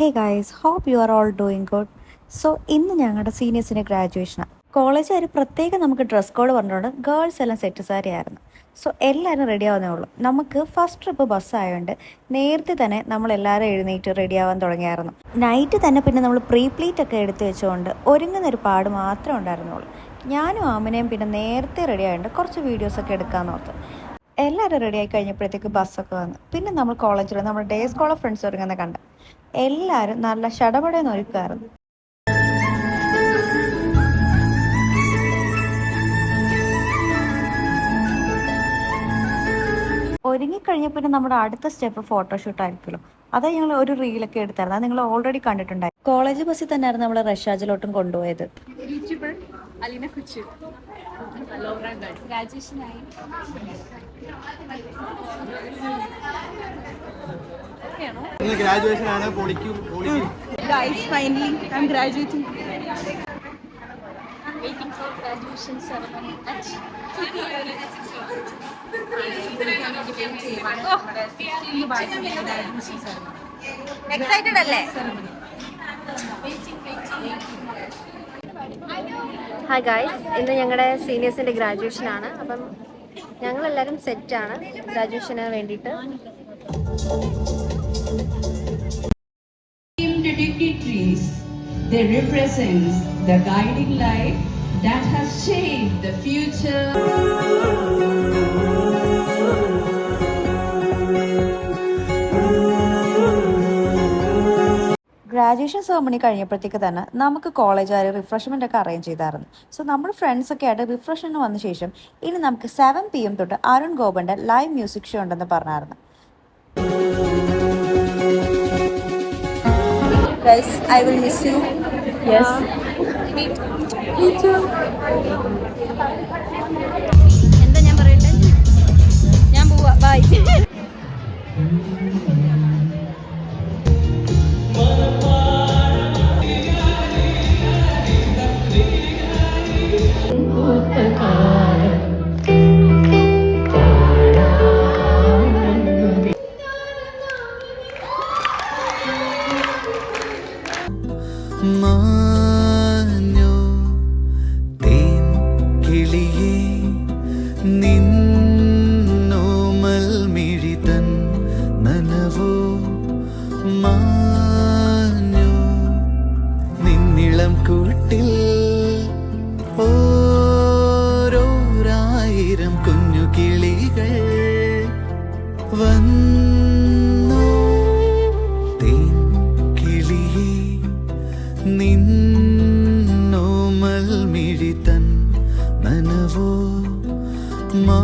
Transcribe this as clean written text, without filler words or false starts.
Hey guys, hope you are all doing good. So ഇന്ന് ഞങ്ങളുടെ സീനിയേഴ്സിൻ്റെ ഗ്രാജുവേഷനാണ്. കോളേജുകാർ പ്രത്യേകം നമുക്ക് ഡ്രസ് കോഡ് പറഞ്ഞുകൊണ്ട് ഗേൾസ് എല്ലാം സെറ്റ് സാരി ആയിരുന്നു. സോ എല്ലാവരും റെഡി ആവുന്നേ ഉള്ളൂ. നമുക്ക് ഫസ്റ്റ് ട്രിപ്പ് ബസ്സായതുകൊണ്ട് നേരത്തെ തന്നെ നമ്മളെല്ലാവരും എഴുന്നേറ്റ് റെഡി ആവാൻ തുടങ്ങിയായിരുന്നു. നൈറ്റ് തന്നെ പിന്നെ നമ്മൾ പ്രീ പ്ലീറ്റ് ഒക്കെ എടുത്ത് വെച്ചുകൊണ്ട് ഒരുങ്ങുന്നൊരു പാട് മാത്രമേ ഉണ്ടായിരുന്നുള്ളൂ. ഞാനും ആമിനെയും പിന്നെ നേരത്തെ റെഡി ആയതുകൊണ്ട് കുറച്ച് വീഡിയോസൊക്കെ എടുക്കാമെന്ന് ഓർത്ത്. എല്ലാവരും റെഡി ആയി കഴിഞ്ഞപ്പോഴത്തേക്ക് ബസ്സൊക്കെ വന്നു. പിന്നെ നമ്മൾ കോളേജിൽ നമ്മുടെ ഡേ സ്കോളർ ഫ്രണ്ട്സ് ഒരുങ്ങുന്ന കണ്ട് എല്ലാവരും നല്ല ഷടപടയെന്ന് ഒരുക്കായിരുന്നു. ഒരുങ്ങിക്കഴിഞ്ഞപ്പോൾ പിന്നെ നമ്മുടെ അടുത്ത സ്റ്റെപ്പ് ഫോട്ടോഷൂട്ട് ആയിരിക്കുമല്ലോ. അതാ ഞങ്ങൾ ഒരു റീലൊക്കെ എടുത്തായിരുന്നു. അത് നിങ്ങൾ ഓൾറെഡി കണ്ടിട്ടുണ്ടായി. കോളേജ് ബസ്സിൽ തന്നെയായിരുന്നു നമ്മൾ റഷാജിലോട്ടും കൊണ്ടുപോയത്. ഗ്രാജുവേഷൻ ആണ്. Guys, finally I'm graduating. Waiting for graduation ceremony at excited അല്ലേ? ഹായ് ഗായ്സ്, ഇന്ന് ഞങ്ങളുടെ സീനിയേഴ്സിൻ്റെ ഗ്രാജുവേഷനാണ്. അപ്പം ഞങ്ങളെല്ലാവരും സെറ്റാണ് ഗ്രാജുവേഷന് വേണ്ടിയിട്ട്. Dignitaries, they represent the guiding light that has shaped the future. Graduation ceremony കഴിഞ്ഞപ്പോഴത്തേക്ക് തന്നെ നമുക്ക് കോളേജുകാർ റിഫ്രഷ്മെൻ്റ് ഒക്കെ അറേഞ്ച് ചെയ്തായിരുന്നു. സോ നമ്മുടെ ഫ്രണ്ട്സൊക്കെ ആയിട്ട് റിഫ്രഷിന് വന്ന ശേഷം ഇനി നമുക്ക് 7 PM തൊട്ട് അരുൺ ഗോപൻ്റെ ലൈവ് മ്യൂസിക് ഷോ ഉണ്ടെന്ന് പറഞ്ഞായിരുന്നു. Guys, I will miss you. Yes. Me too. എന്താ ഞാൻ പറയട്ടെ? ഞാൻ പോവാ. ബൈ. മാഞ്ഞോ തേൻ കിളിയേ നിന്നോമൽ മിഴിതൻ നനവോ മാഞ്ഞോ നിന്നിളം കൂട്ടിൽ ഓരോരായിരം കുഞ്ഞു കിളികൾ വന്നോ തേൻ കിളിയേ നിന്നോമൽ മിഴിതൻ നനവോ മാ